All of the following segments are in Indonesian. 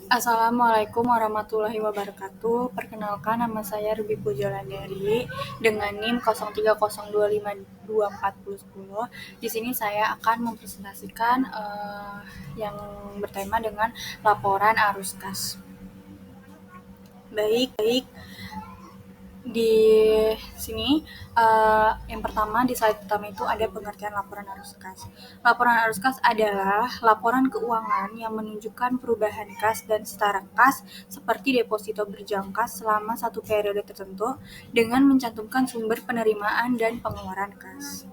Assalamualaikum warahmatullahi wabarakatuh. Perkenalkan, nama saya Ruby Pujalandari dengan NIM 0302524010. Di sini saya akan mempresentasikan yang bertema dengan laporan arus kas. Baik, di sini yang pertama di slide pertama itu ada pengertian laporan arus kas. Laporan arus kas adalah laporan keuangan yang menunjukkan perubahan kas dan setara kas seperti deposito berjangka selama satu periode tertentu dengan mencantumkan sumber penerimaan dan pengeluaran kas.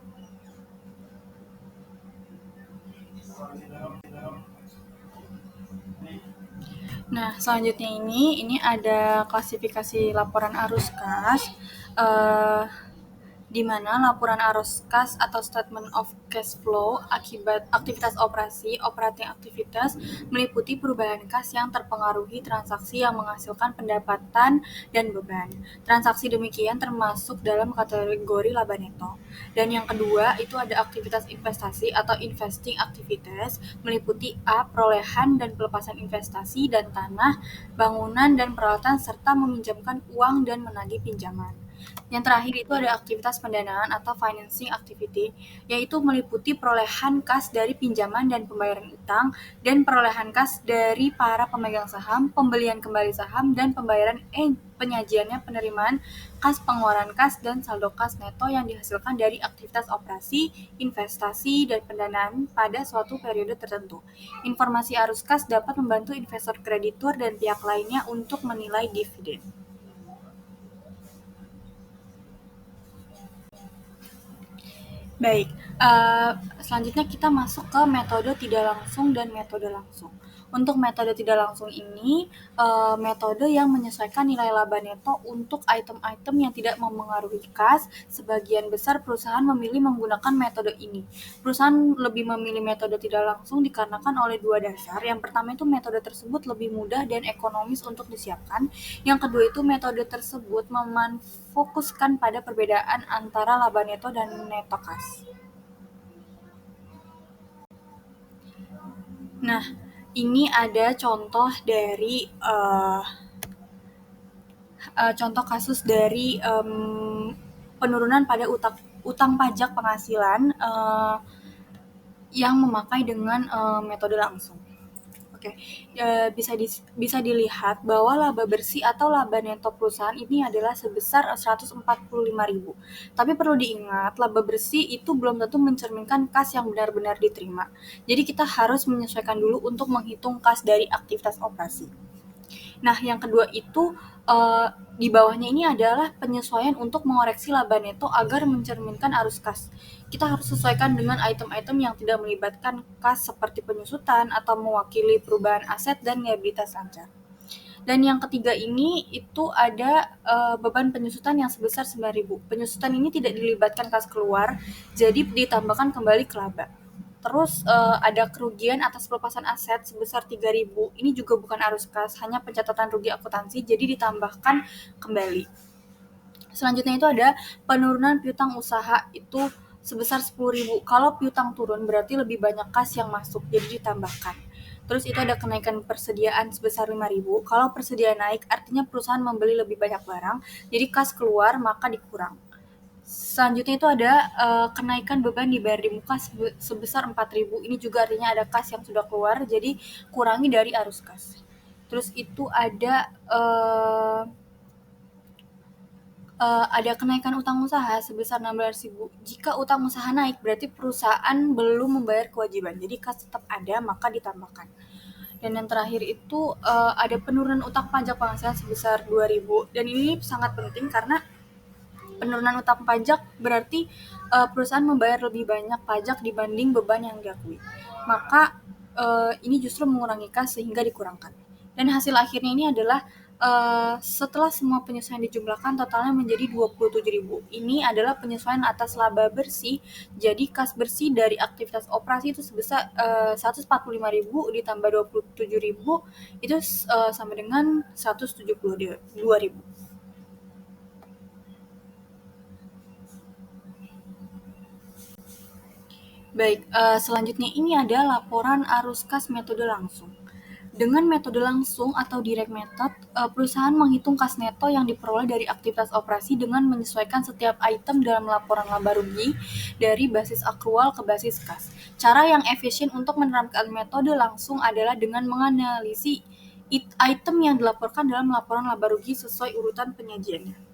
Nah, selanjutnya ini ada klasifikasi laporan arus kas. Uh, di mana laporan arus kas atau statement of cash flow akibat aktivitas operating aktivitas meliputi perubahan kas yang terpengaruhi transaksi yang menghasilkan pendapatan dan beban. Transaksi demikian termasuk dalam kategori laba neto. Dan yang kedua itu ada aktivitas investasi atau investing activities meliputi A. perolehan dan pelepasan investasi dan tanah, bangunan dan peralatan serta meminjamkan uang dan menagih pinjaman. Yang terakhir itu ada aktivitas pendanaan atau financing activity, yaitu meliputi perolehan kas dari pinjaman dan pembayaran utang, dan perolehan kas dari para pemegang saham, pembelian kembali saham, dan pembayaran penyajiannya penerimaan kas, pengeluaran kas, dan saldo kas neto yang dihasilkan dari aktivitas operasi, investasi, dan pendanaan pada suatu periode tertentu. Informasi arus kas dapat membantu investor kreditur dan pihak lainnya untuk menilai dividen. Baik, selanjutnya kita masuk ke metode tidak langsung dan metode langsung. Untuk metode tidak langsung ini, metode yang menyesuaikan nilai laba neto untuk item-item yang tidak memengaruhi kas. Sebagian besar perusahaan memilih menggunakan metode ini. Perusahaan lebih memilih metode tidak langsung dikarenakan oleh dua dasar. Yang pertama itu metode tersebut lebih mudah dan ekonomis untuk disiapkan. Yang kedua itu metode tersebut memfokuskan pada perbedaan antara laba neto dan neto kas. Nah, ini ada contoh dari contoh kasus dari penurunan pada utang pajak penghasilan yang memakai dengan metode langsung. Oke, bisa dilihat bahwa laba bersih atau laba neto perusahaan ini adalah sebesar 145.000. Tapi perlu diingat, laba bersih itu belum tentu mencerminkan kas yang benar-benar diterima. Jadi kita harus menyesuaikan dulu untuk menghitung kas dari aktivitas operasi. Nah, yang kedua itu di bawahnya ini adalah penyesuaian untuk mengoreksi laba neto agar mencerminkan arus kas. Kita harus sesuaikan dengan item-item yang tidak melibatkan kas seperti penyusutan atau mewakili perubahan aset dan liabilitas lancar. Dan yang ketiga ini itu ada beban penyusutan yang sebesar 9.000. Penyusutan ini tidak dilibatkan kas keluar, jadi ditambahkan kembali ke laba. Terus ada kerugian atas pelepasan aset sebesar 3.000. Ini juga bukan arus kas, hanya pencatatan rugi akuntansi, jadi ditambahkan kembali. Selanjutnya itu ada penurunan piutang usaha itu sebesar 10.000. Kalau piutang turun berarti lebih banyak kas yang masuk, jadi ditambahkan. Terus itu ada kenaikan persediaan sebesar 5.000. Kalau persediaan naik artinya perusahaan membeli lebih banyak barang, jadi kas keluar maka dikurang. Selanjutnya itu ada kenaikan beban dibayar di muka sebesar 4.000. Ini juga artinya ada kas yang sudah keluar, jadi kurangi dari arus kas. Terus itu ada kenaikan utang usaha sebesar 16.000. Jika utang usaha naik, berarti perusahaan belum membayar kewajiban. Jadi kas tetap ada, maka ditambahkan. Dan yang terakhir itu ada penurunan utang pajak penghasilan sebesar 2.000. Dan ini sangat penting karena penurunan utang pajak berarti perusahaan membayar lebih banyak pajak dibanding beban yang diakui. Maka ini justru mengurangi kas sehingga dikurangkan. Dan hasil akhirnya ini adalah setelah semua penyesuaian dijumlahkan totalnya menjadi 27.000. Ini adalah penyesuaian atas laba bersih. Jadi kas bersih dari aktivitas operasi itu sebesar 145.000 ditambah 27.000 itu sama dengan 172.000. Baik, selanjutnya ini ada laporan arus kas metode langsung. Dengan metode langsung atau direct method, perusahaan menghitung kas neto yang diperoleh dari aktivitas operasi dengan menyesuaikan setiap item dalam laporan laba rugi dari basis akrual ke basis kas. Cara yang efisien untuk menerapkan metode langsung adalah dengan menganalisis item yang dilaporkan dalam laporan laba rugi sesuai urutan penyajiannya.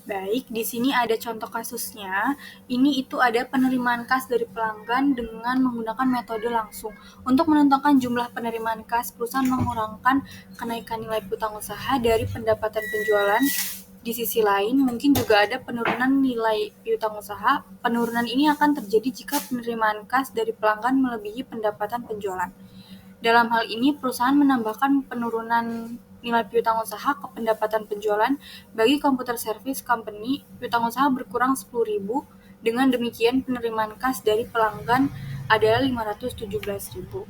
Baik, di sini ada contoh kasusnya. Ini itu ada penerimaan kas dari pelanggan dengan menggunakan metode langsung. Untuk menentukan jumlah penerimaan kas, perusahaan mengurangkan kenaikan nilai piutang usaha dari pendapatan penjualan. Di sisi lain, mungkin juga ada penurunan nilai piutang usaha. Penurunan ini akan terjadi jika penerimaan kas dari pelanggan melebihi pendapatan penjualan. Dalam hal ini, perusahaan menambahkan penurunan nilai piutang usaha ke pendapatan penjualan. Bagi komputer service company, piutang usaha berkurang 10.000. Dengan demikian, penerimaan kas dari pelanggan adalah 517.000.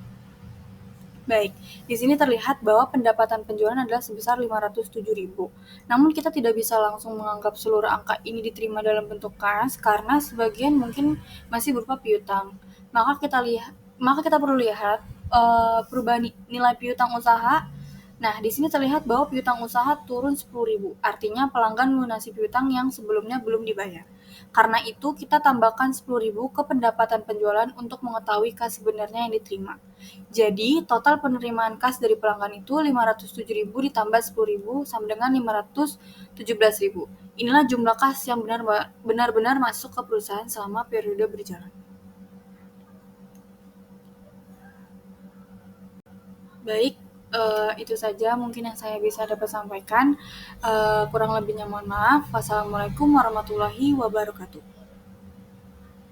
Baik, di sini terlihat bahwa pendapatan penjualan adalah sebesar 507.000. Namun kita tidak bisa langsung menganggap seluruh angka ini diterima dalam bentuk kas karena sebagian mungkin masih berupa piutang. Maka kita perlu lihat perubahan nilai piutang usaha. Nah, di sini terlihat bahwa piutang usaha turun 10.000. Artinya pelanggan melunasi piutang yang sebelumnya belum dibayar. Karena itu, kita tambahkan 10.000 ke pendapatan penjualan untuk mengetahui kas sebenarnya yang diterima. Jadi, total penerimaan kas dari pelanggan itu 507.000 ditambah 10.000 sama dengan 517.000. Inilah jumlah kas yang benar-benar masuk ke perusahaan selama periode berjalan. Baik, itu saja mungkin yang saya bisa dapat sampaikan. Kurang lebihnya mohon maaf. Wassalamualaikum warahmatullahi wabarakatuh.